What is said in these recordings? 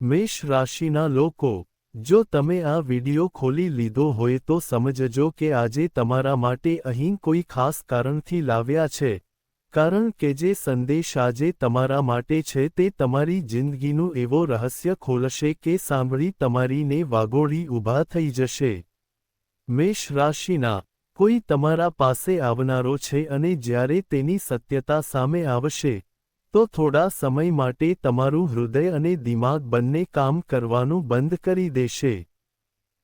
મેષ રાશિના લોકો, જો તમે આ વિડિયો ખોલી લીધો હોય તો સમજજો કે આજે તમારા માટે અહીં કોઈ ખાસ કારણથી લાવ્યા છે, કારણ કે જે સંદેશ આજે તમારા માટે છે તે તમારી જિંદગીનું એવો રહસ્ય ખોલશે કે સાંભળી તમારીને વાગોળી ઊભા થઈ જશે. મેષ રાશિના કોઈ તમારા પાસે આવનારો છે અને જ્યારે તેની સત્યતા સામે આવશે તો થોડા સમય માટે તમારું હૃદય અને દિમાગ બંને કામ કરવાનું બંધ કરી દેશે.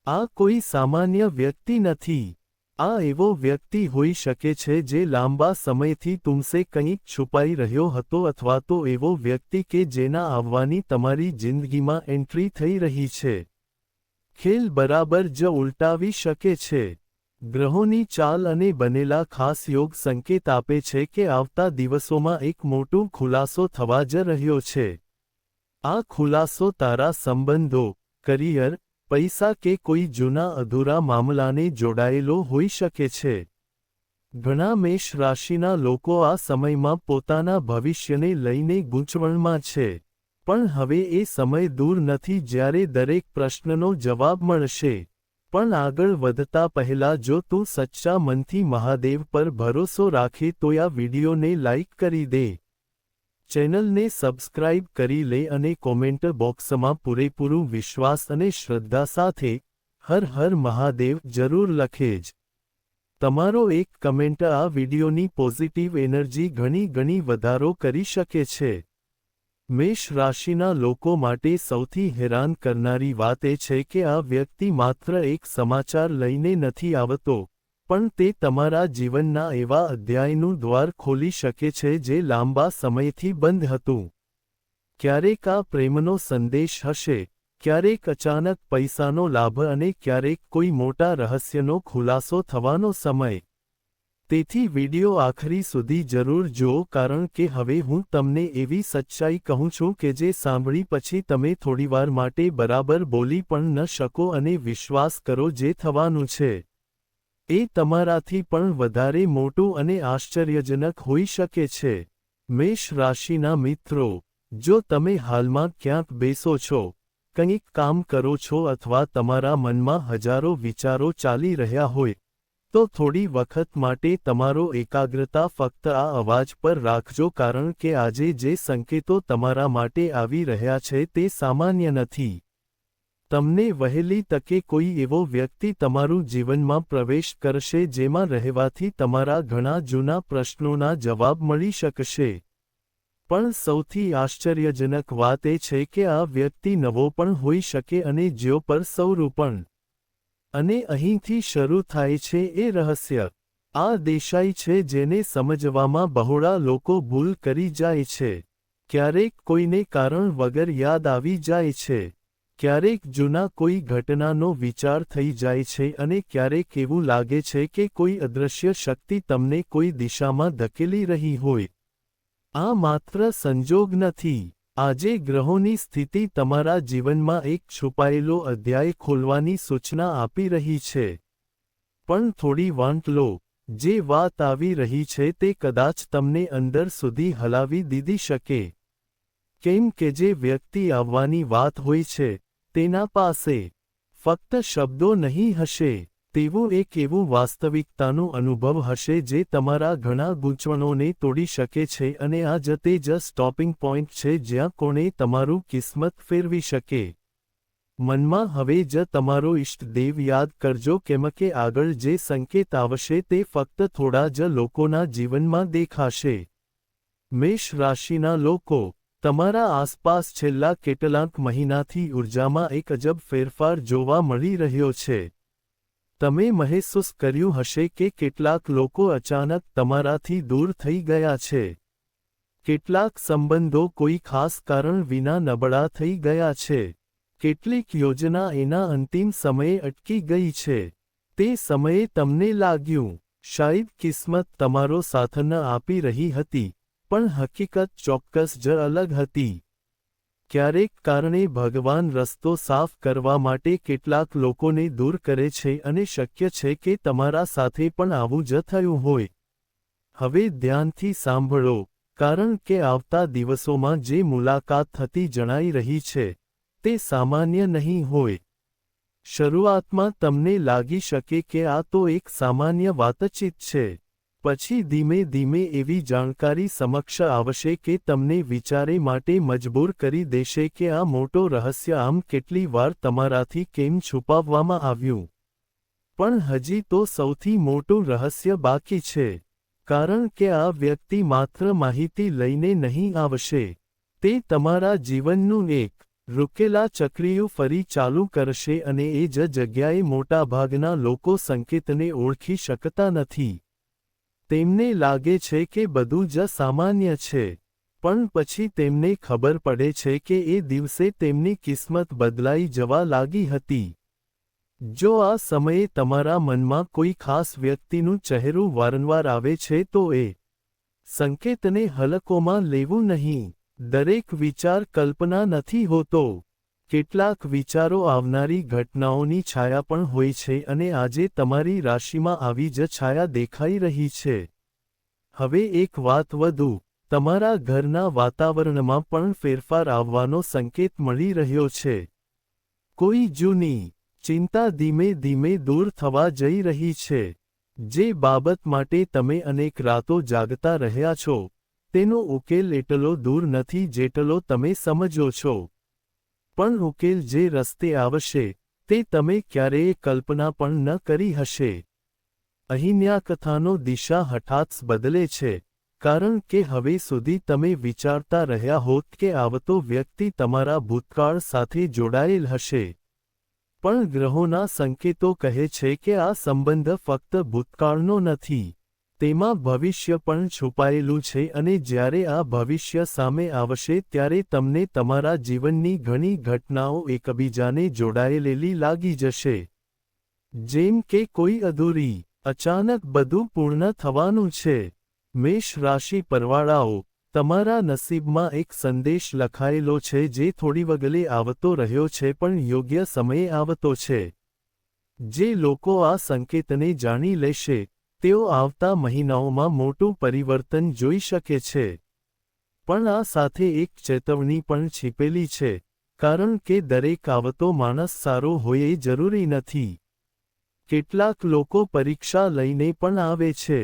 આ કોઈ સામાન્ય વ્યક્તિ નથી. આ એવો વ્યક્તિ હોઈ શકે છે જે લાંબા સમયથી તુમસે કંઈક છુપાઈ રહ્યો હતો અથવા તો એવો વ્યક્તિ કે જેના આવવાની તમારી જિંદગીમાં એન્ટ્રી થઈ રહી છે. ખેલ બરાબર જ ઉલટાવી શકે છે. ગ્રહોની ચાલ અને બનેલા ખાસ યોગ સંકેત આપે છે કે આવતા દિવસોમાં એક મોટું ખુલાસો થવા જ રહ્યો છે. આ ખુલાસો તારા સંબંધો, કરિયર, પૈસા કે કોઈ જૂના અધૂરા મામલાને જોડાયેલો હોઈ શકે છે. ઘણા મેષ રાશિના લોકો આ સમયમાં પોતાના ભવિષ્યને લઈને ગૂંચવણમાં છે, પણ હવે એ સમય દૂર નથી જ્યારે દરેક પ્રશ્નનો જવાબ મળશે. પણ આગળ વધતા પહેલા જો તું સચ્ચા મનથી મહાદેવ પર ભરોસો રાખે તો આ વિડિયોને લાઇક કરી દે. ચેનલને સબસ્ક્રાઇબ કરી લે અને કોમેન્ટ બોક્સમાં પૂરેપૂરું વિશ્વાસ અને શ્રદ્ધા સાથે હર હર મહાદેવ જરૂર લખેજ. તમારો એક કમેન્ટ આ વિડિયોની પોઝિટિવ એનર્જી ઘણી વધારો કરી શકે છે. મેષ રાશિના લોકો માટે સૌથી હેરાન કરનારી વાત એ છે કે આ વ્યક્તિ માત્ર એક સમાચાર લઈને નથી આવતો, પણ તે તમારા જીવનના એવા અધ્યાયનું દ્વાર ખોલી શકે છે જે લાંબા સમયથી બંધ હતું. ક્યારેક આ પ્રેમનો સંદેશ હશે, ક્યારેક અચાનક પૈસાનો લાભ અને ક્યારેક કોઈ મોટા રહસ્યનો ખુલાસો થવાનો સમય. તેથી વિડિયો આખરી સુધી જરૂર જુઓ કારણ કે હવે હું તમને એવી સચ્ચાઈ કહું છું કે જે સાંભળી પછી તમે થોડીવાર માટે બરાબર બોલી પણ ન શકો અને વિશ્વાસ કરો જે થવાનું છે એ તમારાથી પણ વધારે મોટું અને આશ્ચર્યજનક હોઈ શકે છે. મેષ રાશિના મિત્રો, જો તમે હાલમાં ક્યાંક બેસો છો, કંઈક કામ કરો છો અથવા તમારા મનમાં હજારો વિચારો ચાલી રહ્યા હોય, તો થોડી વખત માટે તમારો એકાગ્રતા ફક્ત આ અવાજ પર રાખજો કારણ કે આજે જે સંકેતો તમારા માટે આવી રહ્યા છે તે સામાન્ય નથી. તમને વહેલી તકે કોઈ એવો વ્યક્તિ તમારું જીવનમાં પ્રવેશ કરશે જેમાં રહેવાથી તમારા ઘણા જૂના પ્રશ્નોના જવાબ મળી શકશે. પણ સૌથી આશ્ચર્યજનક વાત એ છે કે આ વ્યક્તિ નવો પણ હોઈ શકે અને જ્યો પર સૌરૂપણ. અને અહીંથી શરૂ થાય છે એ રહસ્ય. આ દેશાઈ છે જેને સમજવામાં બહોળા લોકો ભૂલ કરી જાય છે. ક્યારેક કોઈને કારણ વગર યાદ આવી જાય છે, ક્યારેક જૂના કોઈ ઘટનાનો વિચાર થઈ જાય છે અને ક્યારેક એવું લાગે છે કે કોઈ અદૃશ્ય શક્તિ તમને કોઈ દિશામાં ધકેલી રહી હોય. આ માત્ર સંજોગ નથી. આજે ગ્રહોની સ્થિતિ તમારા જીવનમાં એક છુપાયેલો અધ્યાય ખોલવાની સૂચના આપી રહી છે. પણ થોડી વાંટ લો, જે વાત આવી રહી છે તે કદાચ તમને અંદર સુધી હલાવી દીધી શકે. કેમ કે જે વ્યક્તિ આવવાની વાત હોય છે, તેના પાસે ફક્ત શબ્દો નહીં હશે, તેવું એક એવું વાસ્તવિકતાનું અનુભવ હશે જે તમારા ઘણા ગૂંચવણોને તોડી શકે છે અને આ જ તે જ સ્ટોપિંગ પોઈન્ટ છે જ્યાં કોણે તમારું કિસ્મત ફેરવી શકે. મનમાં હવે જ તમારો ઇષ્ટદેવ યાદ કરજો કેમ કે આગળ જે સંકેત આવશે તે ફક્ત થોડા જ લોકોના જીવનમાં દેખાશે. મેષ રાશિના લોકો, તમારા આસપાસ છેલ્લા કેટલાક મહિનાથી ઉર્જામાં એક અજબ ફેરફાર જોવા મળી રહ્યો છે. તમે મહેસૂસ કર્યું હશે કે કેટલાક લોકો અચાનક તમારાથી દૂર થઈ ગયા છે. કેટલાક સંબંધો કોઈ ખાસ કારણ વિના નબળા થઈ ગયા છે. કેટલીક યોજના એના અંતિમ સમયે અટકી ગઈ છે. તે સમયે તમને લાગ્યું, શાયદ કિસ્મત તમારો સાથ ન આપી રહી હતી, પણ હકીકત ચોક્કસ જ અલગ હતી. ક્યારેક કારણે ભગવાન રસ્તો સાફ કરવા માટે કેટલાક લોકોને દૂર કરે છે અને શક્ય છે કે તમારા સાથે પણ આવું જ થયું હોય. હવે ધ્યાનથી સાંભળો, કારણ કે આવતા દિવસોમાં જે મુલાકાત થતી જણાઈ રહી છે, તે સામાન્ય નહીં હોય. શરૂઆતમાં તમને લાગી શકે કે આ તો એક સામાન્ય વાતચીત છે. પછી ધીમે ધીમે એવી જાણકારી સમક્ષ આવશે કે તમને વિચારે માટે મજબૂર કરી દેશે કે આ મોટો રહસ્ય આમ કેટલી વાર તમારાથી કેમ છુપાવવામાં આવ્યું. પણ હજી તો સૌથી મોટું રહસ્ય બાકી છે. કારણ કે આ વ્યક્તિ માત્ર માહિતી લઈને નહીં આવશે. તે તમારા જીવનનું એક રૂકેલા ચક્રિયું ફરી ચાલુ કરશે અને એ જ જગ્યાએ મોટાભાગના લોકો સંકેતને ઓળખી શકતા નથી. તેમને લાગે છે કે બધું જ સામાન્ય છે. પણ પછી તેમને ખબર પડે છે કે એ દિવસે તેમની કિસ્મત બદલાઈ જવા લાગી હતી. જો આ સમયે તમારા મનમાં કોઈ ખાસ વ્યક્તિનું ચહેરું વારંવાર આવે છે તો એ સંકેતને હલકોમાં લેવું નહીં. દરેક વિચાર કલ્પના નથી હોતો. કેટલાક વિચારો આવનારી ઘટનાઓની છાયા પણ હોય છે અને આજે તમારી રાશિમાં આવી જ છાયા દેખાઈ રહી છે. હવે એક વાત વધુ, તમારા ઘરના વાતાવરણમાં પણ ફેરફાર આવવાનો સંકેત મળી રહ્યો છે. કોઈ જૂની ચિંતા ધીમે ધીમે દૂર થવા જઈ રહી છે. જે બાબત માટે તમે અનેક રાતો જાગતા રહ્યા છો, તેનો ઉકેલ એટલો દૂર નથી જેટલો તમે સમજો છો. પણ ઉકેલ જે રસ્તે આવશે, તે તમે ક્યારેય કલ્પના પણ ન કરી હશે. અહીંની કથાનો દિશા હઠાત બદલે છે, કારણ કે હવે સુધી તમે વિચારતા રહ્યા હોત કે આવતો વ્યક્તિ તમારા ભૂતકાળ સાથે જોડાયેલ હશે. પણ ગ્રહોના સંકેતો કહે છે કે આ સંબંધ ફક્ત ભૂતકાળનો નથી. તેમાં ભવિષ્ય પણ છુપાયેલું છે અને જ્યારે આ ભવિષ્ય સામે આવશે ત્યારે તમને તમારા જીવનની ઘણી ઘટનાઓ એકબીજાને જોડાયેલી લાગી જશે. જેમ કે કોઈ અધૂરી, અચાનક બધું પૂર્ણ થવાનું છે. મેષ રાશિ પરવાળાઓ, તમારા નસીબમાં એક સંદેશ લખાયેલો છે જે થોડી વગલે આવતો રહ્યો છે પણ યોગ્ય સમયે આવતો છે. જે લોકો આ સંકેતને જાણી લેશે, તેઓ આવતા મહિનાઓમાં મોટું પરિવર્તન જોઈ શકે છે. પણ આ સાથે એક ચેતવણી પણ छिपेલી છે, કારણ કે દરેક આવતો માણસ સારો હોય એ જરૂરી નથી. કેટલાક લોકો પરીક્ષા લઈને પણ આવે છે.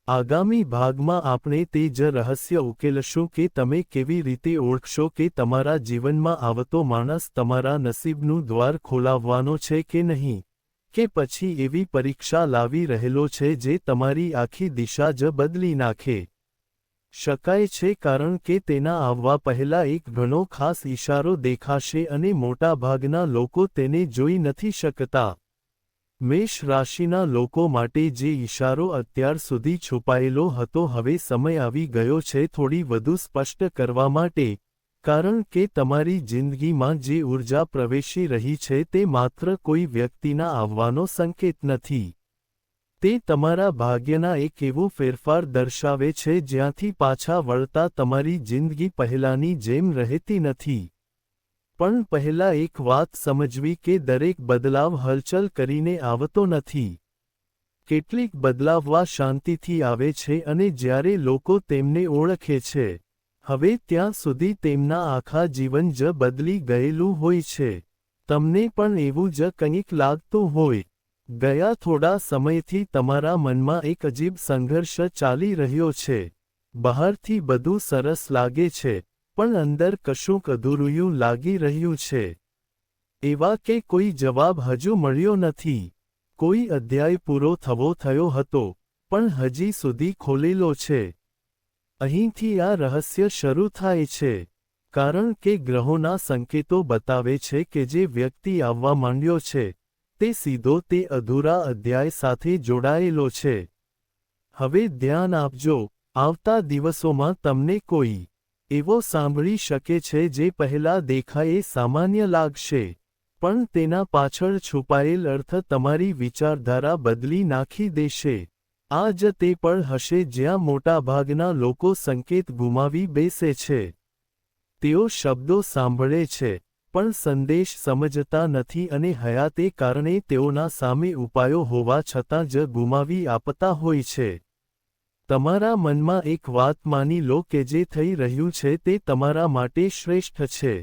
આગામી ભાગમાં આપણે તે જ રહસ્ય ઉકેલશું કે તમે કેવી રીતે ઓળખશો કે તમારા જીવનમાં આવતો માણસ તમારા નસીબનું દ્વાર ખોલાવવાનો છે કે નહીં, કે પછી એવી પરીક્ષા લાવી રહેલો છે જે તમારી આખી દિશા જ બદલી નાખે. શકાય છે કારણ કે તેના આવવા પહેલા એક ઘણો ખાસ ઈશારો દેખાશે અને મોટાભાગના લોકો તેને જોઈ નથી શકતા. મેષ રાશિના લોકો માટે જે ઈશારો અત્યાર સુધી છુપાયેલો હતો હવે સમય આવી ગયો છે થોડી વધુ સ્પષ્ટ કરવા માટે, કારણ કે તમારી જિંદગીમાં જે ઊર્જા પ્રવેશી રહી છે તે માત્ર કોઈ વ્યક્તિના આવવાનો સંકેત નથી. તે તમારા ભાગ્યના એક એવું ફેરફાર દર્શાવે છે જ્યાંથી પાછા વળતા તમારી જિંદગી પહેલાંની જેમ રહેતી નથી. પણ પહેલા એક વાત સમજવી કે દરેક બદલાવ હલચલ કરીને આવતો નથી. કેટલીક બદલાવવા શાંતિથી આવે છે અને જ્યારે લોકો તેમને ઓળખે છે, હવે ત્યાં સુધી તેમના આખા જીવન જ બદલી ગયેલું હોય છે. તમને પણ એવું જ કંઈક લાગતું હોય. ગયા થોડા સમયથી તમારા મનમાં એક અજીબ સંઘર્ષ ચાલી રહ્યો છે. બહારથી બધું સરસ લાગે છે, પણ અંદર કશુંક અધૂરું લાગી રહ્યું છે. એવા કે કોઈ જવાબ હજુ મળ્યો નથી. કોઈ અધ્યાય પૂરો થયો હતો, પણ હજી સુધી ખોલેલો છે. અહીંથી આ રહસ્ય શરૂ થાય છે. કારણ કે ગ્રહોના સંકેતો બતાવે છે કે જે વ્યક્તિ આવવા માંડ્યો છે, તે સીધો તે અધૂરા અધ્યાય સાથે જોડાયેલો છે. હવે ધ્યાન આપજો, આવતા દિવસોમાં તમને કોઈ એવો સાંભળી શકે છે જે પહેલા દેખાયે સામાન્ય લાગશે, પણ તેના પાછળ છુપાયેલ અર્થ તમારી વિચારધારા બદલી નાખી દેશે. આ જ તે પળ હશે જ્યાં મોટાભાગના લોકો સંકેત ગુમાવી બેસે છે. તેઓ શબ્દો સાંભળે છે, પણ સંદેશ સમજતા નથી અને હયાતે કારણે તેઓના સામે ઉપાયો હોવા છતાં જ ગુમાવી આપતા હોય છે. તમારા મનમાં એક વાત માની લો કે જે થઈ રહ્યું છે તે તમારા માટે શ્રેષ્ઠ છે.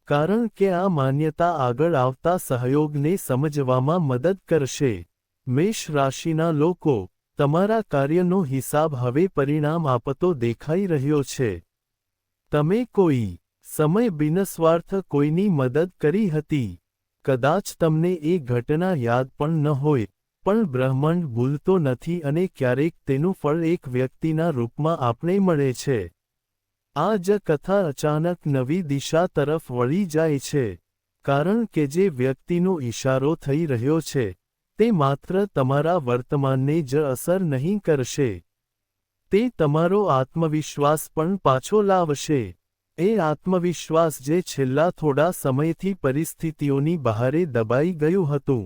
કારણ કે આ માન્યતા આગળ આવતા સહયોગને સમજવામાં મદદ કરશે. મેષ રાશિના લોકો, તમારા કાર્યનો હિસાબ હવે પરિણામ આપતો દેખાઈ રહ્યો છે. તમે કોઈ સમય બિનસ્વાર્થ કોઈની મદદ કરી હતી. કદાચ તમને એ ઘટના યાદ પણ ન હોય, પણ બ્રહ્માંડ ભૂલતો નથી અને ક્યારેક તેનું ફળ એક વ્યક્તિના રૂપમાં આપણે મળે છે. આ જ કથા અચાનક નવી દિશા તરફ વળી જાય છે. કારણ કે જે વ્યક્તિનો ઇશારો થઈ રહ્યો છે, તે માત્ર તમારા વર્તમાનને જ અસર નહીં કરશે. તે તમારો આત્મવિશ્વાસ પણ પાછો લાવશે. એ આત્મવિશ્વાસ જે છેલ્લા થોડા સમયથી પરિસ્થિતિઓની બહારે દબાઈ ગયું હતું.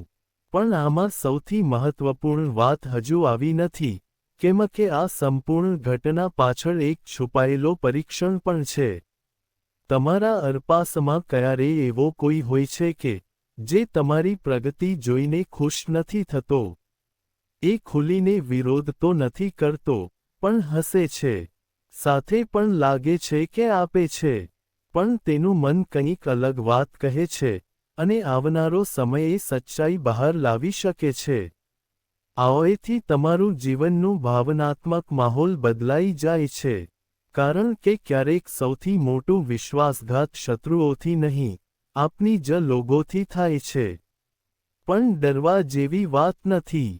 પણ આમાં સૌથી મહત્વપૂર્ણ વાત હજુ આવી નથી, કેમ કે આ સંપૂર્ણ ઘટના પાછળ એક છુપાયેલો પરીક્ષણ પણ છે. તમારા અરપાસમાં ક્યારેય એવો કોઈ હોય છે કે જે તમારી પ્રગતિ જોઈને ખુશ નથી થતો. એ ખુલીને વિરોધ તો નથી કરતો, પણ હસે છે. સાથે પણ લાગે છે કે આપે છે. પણ તેનું મન કંઈક અલગ વાત કહે છે, અને આવનારો સમય એ સચ્ચાઈ બહાર લાવી શકે છે. આઓએથી તમારું જીવનનું ભાવનાત્મક માહોલ બદલાઈ જાય છે. કારણ કે ક્યારેક સૌથી મોટું વિશ્વાસઘાત શત્રુઓથી નહીં, આપની જ લોગોથી થાય છે. પણ ડરવા જેવી વાત નથી.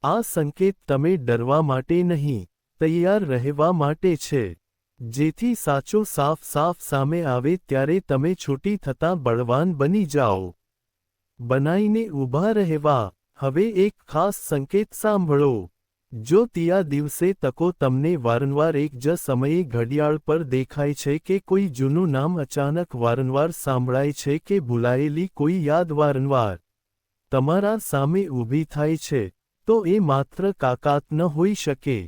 આ સંકેત તમે ડરવા માટે નહીં, તૈયાર રહેવા માટે છે. જેથી સાચો સાફ સામે આવે ત્યારે તમે છૂટી થતાં બળવાન બની જાઓ. બનાઈને ઊભા રહેવા. હવે એક ખાસ સંકેત સાંભળો. જો ત્યા દિવસે તકો તમને વારંવાર એક જ સમયે ઘડિયાળ પર દેખાય છે કે કોઈ જૂનું નામ અચાનક વારંવાર સાંભળાય છે કે ભૂલાયેલી કોઈ યાદ વારંવાર તમારા સામે ઊભી થાય છે, તો એ માત્ર કાકાત ન હોઈ શકે.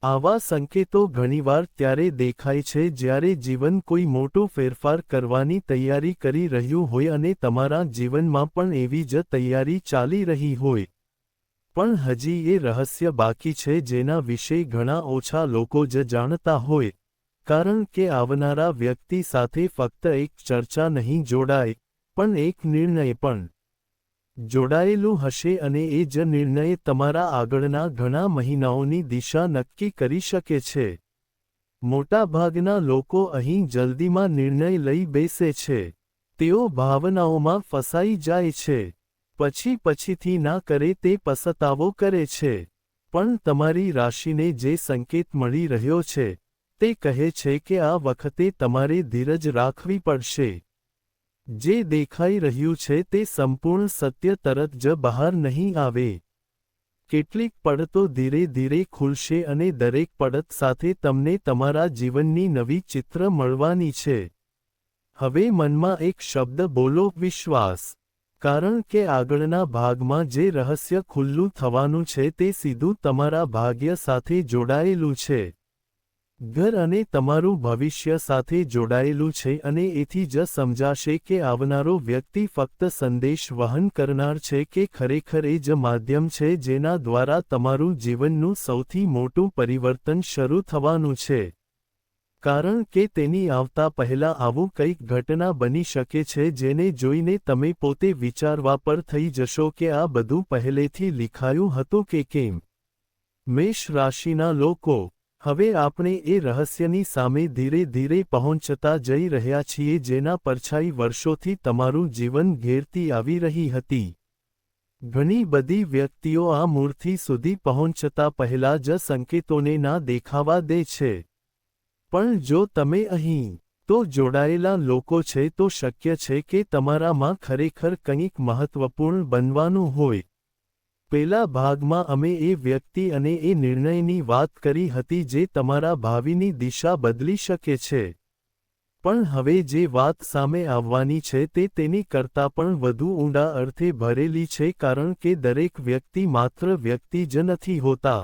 આવા સંકેતો ઘણીવાર ત્યારે દેખાય છે જ્યારે જીવન કોઈ મોટો ફેરફાર કરવાની તૈયારી કરી રહ્યું હોય અને તમારા જીવનમાં પણ એવી જ તૈયારી ચાલી રહી હોય. પણ હજી એ રહસ્ય બાકી છે જેના વિશે ઘણા ઓછા લોકો જ જાણતા હોય. કારણ કે આવનારા વ્યક્તિ સાથે ફક્ત એક ચર્ચા નહીં જોડાય, પણ એક નિર્ણય પણ જોડાયેલું હશે અને એ જ નિર્ણય તમારા આગળના ઘણા મહિનાઓની દિશા નક્કી કરી શકે છે. મોટાભાગના લોકો અહીં જલ્દીમાં નિર્ણય લઈ બેસે છે. તેઓ ભાવનાઓમાં ફસાઈ જાય છે. પછીથી ના કરે તે પસ્તાવો કરે છે. પણ તમારી રાશિને જે સંકેત મળી રહ્યો છે, તે કહે છે કે આ વખતે તમારે ધીરજ રાખવી પડશે. જે દેખાઈ રહ્યું છે તે સંપૂર્ણ સત્ય તરત જ બહાર નહીં આવે. કેટલીક પડતો ધીરે ધીરે ખુલશે અને દરેક પડત સાથે તમને તમારા જીવનની નવી ચિત્ર મળવાની છે. હવે મનમાં એક શબ્દ બોલો, વિશ્વાસ. કારણ કે આગળના ભાગમાં જે રહસ્ય ખુલ્લું થવાનું છે તે સીધું તમારા ભાગ્ય સાથે જોડાયેલું છે. ઘર અને તમારું ભવિષ્ય સાથે જોડાયેલું છે અને એથી જ સમજાશે કે આવનારો વ્યક્તિ ફક્ત સંદેશ વહન કરનાર છે કે ખરેખર એ જ માધ્યમ છે જેના દ્વારા તમારું જીવનનું સૌથી મોટું પરિવર્તન શરૂ થવાનું છે. કારણ કે તેની આવતા પહેલા આવું કંઈક ઘટના બની શકે છે જેને જોઈને તમે પોતે વિચારવા પર થઈ જશો કે આ બધું પહેલેથી લખાયું હતું કે કેમ. મેષ રાશિના લોકો, હવે આપણે એ રહસ્યની સામે ધીરે ધીરે પહોંચતા જઈ રહ્યા છીએ જેના પરછાઈ વર્ષોથી તમારું જીવન ઘેરતી આવી રહી હતી. ઘણી બધી વ્યક્તિઓ આ મૂર્તિ સુધી પહોંચતા પહેલા જ સંકેતોને ના દેખાવા દે છે. પણ જો તમે અહીં તો જોડાયેલા લોકો છે તો શક્ય છે કે તમારામાં ખરેખર કંઈક મહત્વપૂર્ણ બનવાનું હોય. પેલા ભાગમાં અમે એ વ્યક્તિ અને એ નિર્ણયની વાત કરી હતી જે તમારા ભાવિની દિશા બદલી શકે છે. પણ હવે જે વાત સામે આવવાની છે તે તેની કરતાં પણ વધુ ઊંડા અર્થે ભરેલી છે કારણ કે દરેક વ્યક્તિ માત્ર વ્યક્તિ જ નથી હોતા.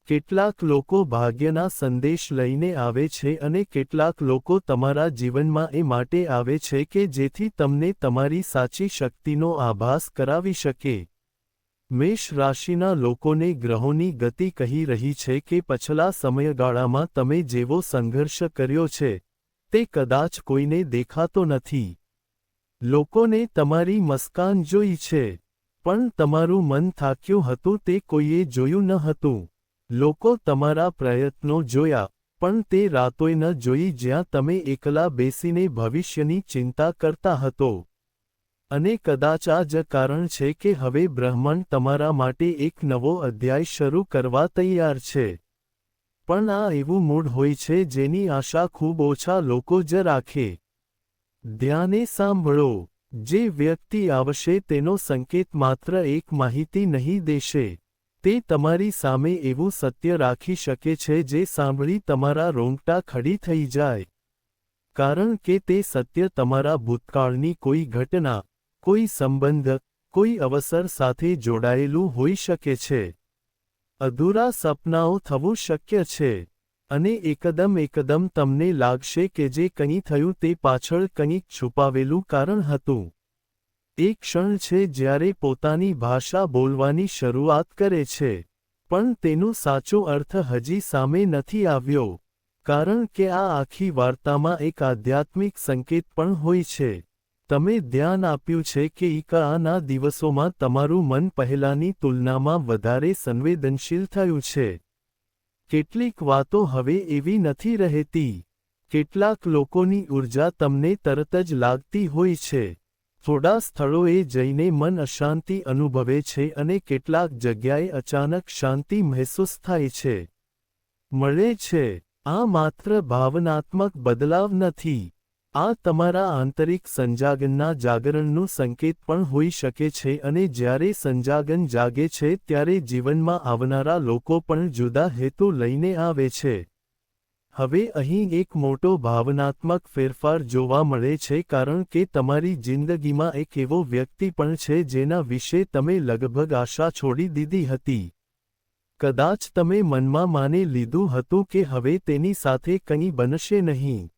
કેટલાક લોકો ભાગ્યના સંદેશ લઈને આવે છે અને કેટલાક લોકો તમારા જીવનમાં એ માટે આવે છે કે જેથી તમને તમારી સાચી શક્તિનો આભાસ કરાવી શકે. મેષ રાશિના લોકોને ગ્રહોની ગતિ કહી રહી છે કે પછલા સમયગાળામાં તમે જેવો સંઘર્ષ કર્યો છે, તે કદાચ કોઈને દેખાતો નથી. લોકોને તમારી મસ્કાન જોઈ છે, પણ તમારું મન થાક્યું હતું તે કોઈએ જોયું ન હતું. લોકો તમારા પ્રયત્નો જોયા, પણ તે રાતોય ન જોઈ જ્યાં તમે એકલા બેસીને ભવિષ્યની ચિંતા કરતા હતો. અને કદાચ આ જ કારણ છે કે હવે બ્રહ્માંડ તમારા માટે એક નવો અધ્યાય શરૂ કરવા તૈયાર છે. પણ આ એવું મૂળ હોય છે જેની આશા ખૂબ ઓછા લોકો જ રાખે. ધ્યાને સાંભળો, જે વ્યક્તિ આવશે તેનો સંકેત માત્ર એક માહિતી નહીં દેશે. તે તમારી સામે એવું સત્ય રાખી શકે છે જે સાંભળી તમારા રોંગટા ખડી થઈ જાય. કારણ કે તે સત્ય તમારા ભૂતકાળની કોઈ ઘટના, કોઈ સંબંધ, કોઈ અવસર સાથે જોડાયેલું હોઈ શકે છે. અધૂરા સપનાઓ થવું શક્ય છે. અને એકદમ તમને લાગશે કે જે કંઈ થયું તે પાછળ કંઈક છુપાવેલું કારણ હતું. એક ક્ષણ છે જ્યારે પોતાની ભાષા બોલવાની શરૂઆત કરે છે. પણ તેનો સાચો અર્થ હજી સામે નથી આવ્યો. કારણ કે આ આખી વાર્તામાં એક આધ્યાત્મિક સંકેત પણ હોય છે. તમે ધ્યાન આપ્યું છે કે આના દિવસોમાં તમારું મન પહેલાંની તુલનામાં વધારે સંવેદનશીલ થયું છે. કેટલીક વાતો હવે એવી નથી રહેતી. કેટલાક લોકોની ઊર્જા તમને તરત જ લાગતી હોય છે. થોડા સ્થળોએ જઈને મન અશાંતિ અનુભવે છે અને કેટલાક જગ્યાએ અચાનક શાંતિ મહેસૂસ થાય છે. મળે છે. આ માત્ર ભાવનાત્મક બદલાવ નથી. આ તમારા આંતરિક સંજાગનના જાગરણનું સંકેત પણ હોઈ શકે છે અને જ્યારે સંજાગન જાગે છે ત્યારે જીવનમાં આવનારા લોકો પણ જુદા હેતુ લઈને આવે છે. હવે અહીં એક મોટો ભાવનાત્મક ફેરફાર જોવા મળે છે કારણ કે તમારી જિંદગીમાં એક એવો વ્યક્તિ પણ છે જેના વિશે તમે લગભગ આશા છોડી દીધી હતી. કદાચ તમે મનમાં માની લીધું હતું કે હવે તેની સાથે કંઈ બનશે નહીં.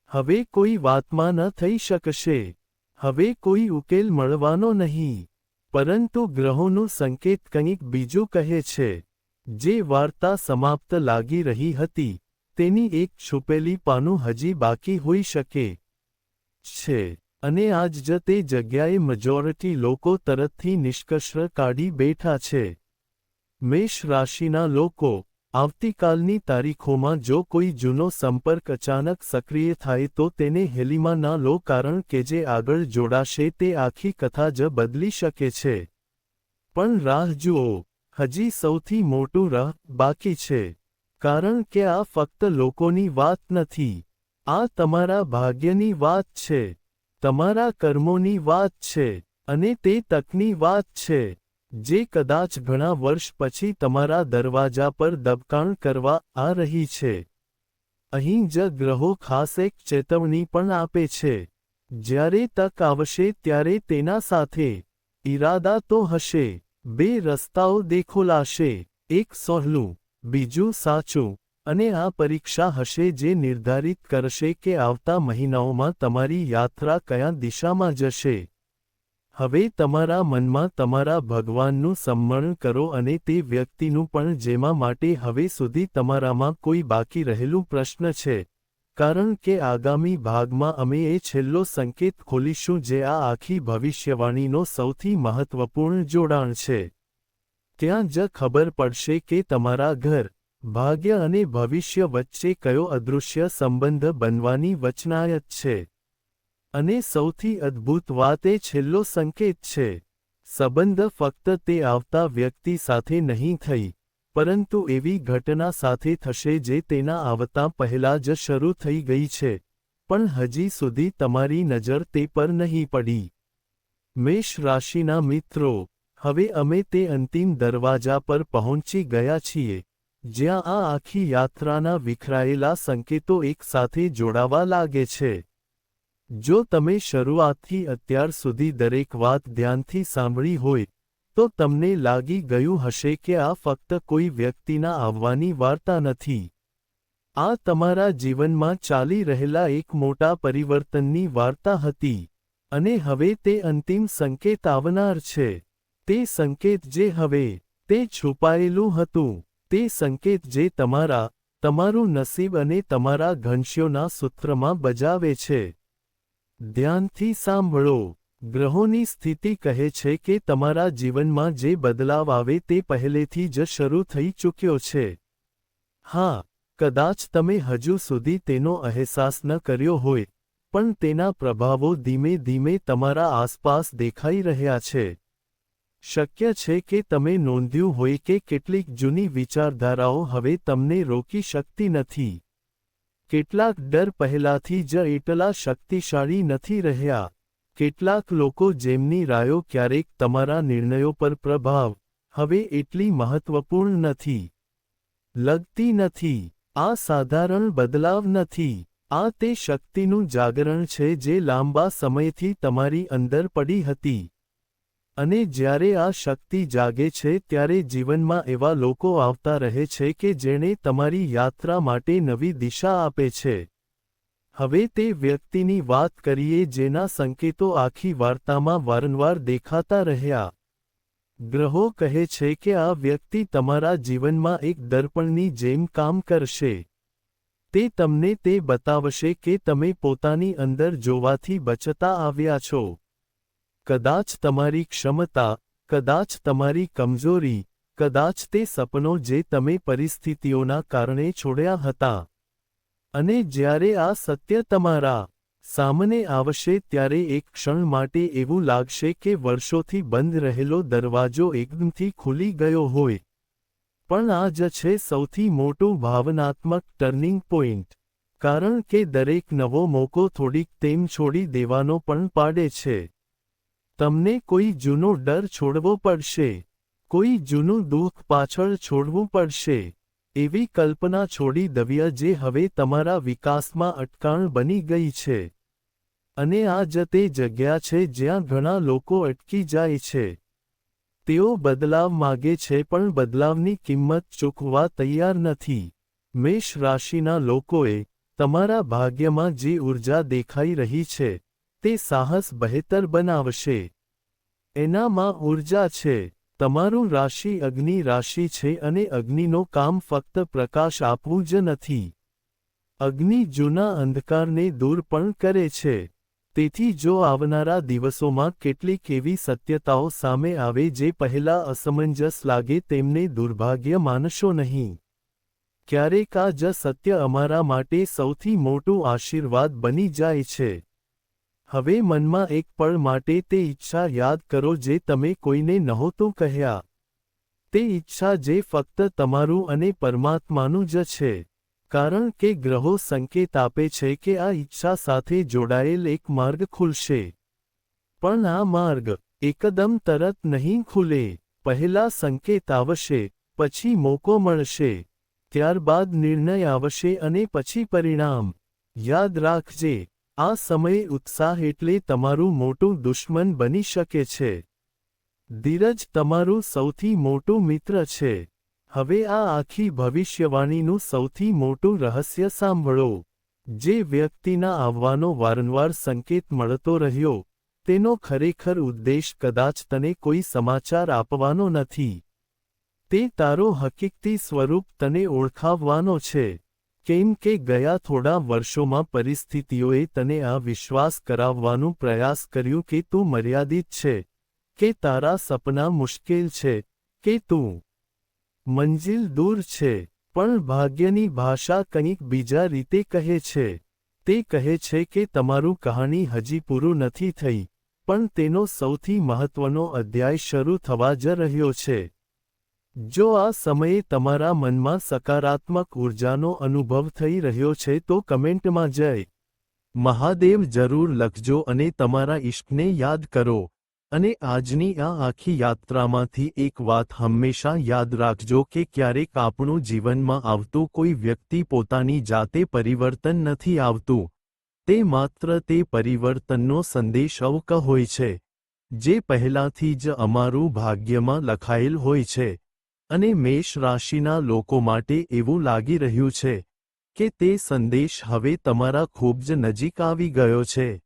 હવે કોઈ વાતમાં ન થઈ શકશે. હવે કોઈ ઉકેલ મળવાનો નહીં. પરંતુ ગ્રહોનું સંકેત કંઈક બીજું કહે છે. જે વાર્તા સમાપ્ત લાગી રહી હતી, તેની એક છુપેલી પાનું હજી બાકી હોઈ શકે છે. અને આજ જ તે જગ્યાએ મેજોરિટી લોકો તરતથી નિષ્કર્ષ કાઢી બેઠા છે. મેષ રાશિના લોકો, આવતીકાલની તારીખોમાં જો કોઈ જૂનો સંપર્ક અચાનક સક્રિય થાય તો તેને હેલીમાં ના લો કારણ કે જે આગળ જોડાશે તે આખી કથા જ બદલી શકે છે. પણ રાહ જુઓ, હજી સૌથી મોટું રાહ બાકી છે. કારણ કે આ ફક્ત લોકોની વાત નથી. આ તમારા ભાગ્યની વાત છે. તમારા કર્મોની વાત છે. અને તે તકની વાત છે. જે કદાચ ઘણા વર્ષ પછી તમારા દરવાજા પર દબકાણ કરવા આ રહી છે. અહીં જ ગ્રહો ખાસ એક ચેતવણી પણ આપે છે. જ્યારે તક આવશે ત્યારે તેના સાથે ઈરાદા તો હશે. બે રસ્તાઓ દેખોલાશે, એક સહેલું, બીજું સાચું. અને આ પરીક્ષા હશે જે નિર્ધારિત કરશે કે આવતા મહિનાઓમાં તમારી યાત્રા કયા દિશામાં જશે. હવે તમારા મનમાં તમારા ભગવાનનું સ્મરણ કરો અને તે વ્યક્તિનું પણ જેમાં માટે હવે સુધી તમારામાં કોઈ બાકી રહેલું પ્રશ્ન છે. કારણ કે આગામી ભાગમાં અમે એ છેલ્લો સંકેત ખોલીશું જે આ આખી ભવિષ્યવાણીનો સૌથી મહત્વપૂર્ણ જોડાણ છે. ત્યાં જ ખબર પડશે કે તમારા ઘર, ભાગ્ય અને ભવિષ્ય વચ્ચે કયો અદૃશ્ય સંબંધ બનવાની વચનાયત છે. અને સૌથી અદ્ભુત વાત એ છેલ્લો સંકેત છે. સંબંધ ફક્ત તે આવતા વ્યક્તિ સાથે નહીં થઈ, પરંતુ એવી ઘટના સાથે થશે જે તેના આવતા પહેલા જ શરૂ થઈ ગઈ છે, પણ હજી સુધી તમારી નજર તે પર નહીં પડી. મેષ રાશિના મિત્રો, હવે અમે તે અંતિમ દરવાજા પર પહોંચી ગયા છીએ, જ્યાં આ આખી યાત્રાના વિખરાયેલા સંકેતો એક સાથે જોડાવા લાગે છે. જો તમે શરૂઆતથી અત્યાર સુધી દરેક વાત ધ્યાનથી સાંભળી હોય, તો તમને લાગી ગયું હશે કે આ ફક્ત કોઈ વ્યક્તિના આવવાની વાર્તા નથી. આ તમારા જીવનમાં ચાલી રહેલા એક મોટા પરિવર્તનની વાર્તા હતી. અને હવે તે અંતિમ સંકેત આવનાર છે. તે સંકેત જે હવે, તે છુપાયેલું હતું. તે સંકેત જે તમારા તમારું નસીબ અને તમારા ઘનશ્યોના સૂત્રમાં બજાવે છે. ધ્યાનથી સાંભળો. ગ્રહોની સ્થિતિ કહે છે કે તમારા જીવનમાં જે બદલાવ આવે તે પહેલેથી જ શરૂ થઈ ચૂક્યો છે. હા, કદાચ તમે હજુ સુધી તેનો અહેસાસ ન કર્યો હોય, પણ તેના પ્રભાવો ધીમે ધીમે તમારા આસપાસ દેખાઈ રહ્યા છે. શક્ય છે કે તમે નોંધ્યું હોય કે કેટલીક જૂની વિચારધારાઓ હવે તમને રોકી શકતી નથી. કેટલાક ડર પહેલાથી જ એટલા શક્તિશાળી નથી રહ્યા. કેટલાક લોકો જેમની રાયો ક્યારેક તમારા નિર્ણયો પર પ્રભાવ હવે એટલી મહત્વપૂર્ણ નથી લગતી નથી. આ સાધારણ બદલાવ નથી. આ તે શક્તિનું જાગરણ છે જે લાંબા સમયથી તમારી અંદર પડી હતી. અને જ્યારે આ શક્તિ જાગે છે ત્યારે જીવનમાં એવા લોકો આવતા રહે છે કે જેણે તમારી યાત્રા માટે નવી દિશા આપે છે. હવે તે વ્યક્તિની વાત કરીએ જેના સંકેતો આખી વાર્તામાં વારંવાર દેખાતા રહ્યા. ગ્રહો કહે છે કે આ વ્યક્તિ તમારા જીવનમાં એક દર્પણની જેમ કામ કરશે. તે તમને તે બતાવશે કે તમે પોતાની અંદર જોવાથી બચતા આવ્યા છો. કદાચ તમારી ક્ષમતા, કદાચ તમારી કમજોરી, કદાચ તે સપનો જે તમે પરિસ્થિતિઓના કારણે છોડ્યા હતા. અને જ્યારે આ સત્ય તમારા સામને આવશે ત્યારે એક ક્ષણ માટે એવું લાગશે કે વર્ષોથી બંધ રહેલો દરવાજો એકદમથી ખુલી ગયો હોય. પણ આ જ છે સૌથી મોટું ભાવનાત્મક ટર્નિંગ પોઈન્ટ. કારણ કે દરેક નવો મોકો થોડીક તેમ છોડી દેવાનો પણ પાડે છે. તમને કોઈ જૂનો ડર છોડવો પડશે. કોઈ જૂનું દુઃખ પાછળ છોડવું પડશે. એવી કલ્પના છોડી દવ્ય જે હવે તમારા વિકાસમાં અટકાણ બની ગઈ છે. અને આ જ તે જગ્યા છે જ્યાં ઘણા લોકો અટકી જાય છે. તેઓ બદલાવ માગે છે પણ બદલાવની કિંમત ચૂકવવા તૈયાર નથી. મેષ રાશિના લોકોએ તમારા ભાગ્યમાં જે ઊર્જા દેખાઈ રહી છે તે સાહસ બહેતર બનાવશે. એનામાં ઊર્જા છે. તમારું રાશિ અગ્નિ રાશિ છે અને અગ્નિનો કામ ફક્ત પ્રકાશ આપવું જ નથી. અગ્નિ જૂના અંધકારને દૂર પણ કરે છે. તેથી જો આવનારા દિવસોમાં કેટલીક એવી સત્યતાઓ સામે આવે જે પહેલા અસમંજસ લાગે તેમને દુર્ભાગ્ય માનશો નહીં. ક્યારેક આ જ સત્ય અમારા માટે સૌથી મોટું આશીર્વાદ બની જાય છે. હવે મનમાં એક પળ માટે તે ઈચ્છા યાદ કરો જે તમે કોઈને નહોતું કહ્યા. તે ઈચ્છા જે ફક્ત તમારું અને પરમાત્માનું જ છે. કારણ કે ગ્રહો સંકેત આપે છે કે આ ઈચ્છા સાથે જોડાયેલ એક માર્ગ ખુલશે. પણ આ માર્ગ એકદમ તરત નહીં ખુલે. પહેલા સંકેત આવશે, પછી મોકો મળશે, ત્યારબાદ નિર્ણય આવશે અને પછી પરિણામ. યાદ રાખજે, આ સમયે ઉત્સાહ એટલે તમારું મોટું દુશ્મન બની શકે છે. ધીરજ તમારું સૌથી મોટું મિત્ર છે. હવે આ આખી ભવિષ્યવાણીનું સૌથી મોટું રહસ્ય સાંભળો. જે વ્યક્તિના આવવાનો વારંવાર સંકેત મળતો રહ્યો, તેનો ખરેખર ઉદ્દેશ કદાચ તને કોઈ સમાચાર આપવાનો નથી. તે તારો હકીકતી સ્વરૂપ તને ઓળખાવવાનો છે. કેમ કે ગયા થોડા વર્ષોમાં પરિસ્થિતિઓએ તને આ વિશ્વાસ કરાવવાનું પ્રયાસ કર્યું કે તું મર્યાદિત છે, કે તારા સપના મુશ્કેલ છે, કે તું મંજિલ દૂર છે. પણ ભાગ્યની ભાષા કંઈક બીજા રીતે કહે છે. તે કહે છે કે તમારું કહાણી હજી પૂરું નથી થઈ, પણ તેનો સૌથી મહત્વનો અધ્યાય શરૂ થવા જ રહ્યો છે. જો આ સમયે તમારા મનમાં સકારાત્મક ઊર્જાનો અનુભવ થઈ રહ્યો છે તો કમેન્ટમાં જય મહાદેવ જરૂર લખજો અને તમારા ઈષ્ટને યાદ કરો. અને આજની આ આખી યાત્રામાંથી એક વાત હંમેશા યાદ રાખજો કે ક્યારેક આપણું જીવનમાં આવતું કોઈ વ્યક્તિ પોતાની જાતે પરિવર્તન નથી આવતું. તે માત્ર તે પરિવર્તનનો સંદેશ અવક હોય છે, જે પહેલાથી જ અમારું ભાગ્યમાં લખાયેલ હોય છે. અને મેષ રાશિના લોકો માટે એવું લાગી રહ્યું છે કે તે સંદેશ હવે તમારા ખૂબ જ નજીક આવી ગયો છે.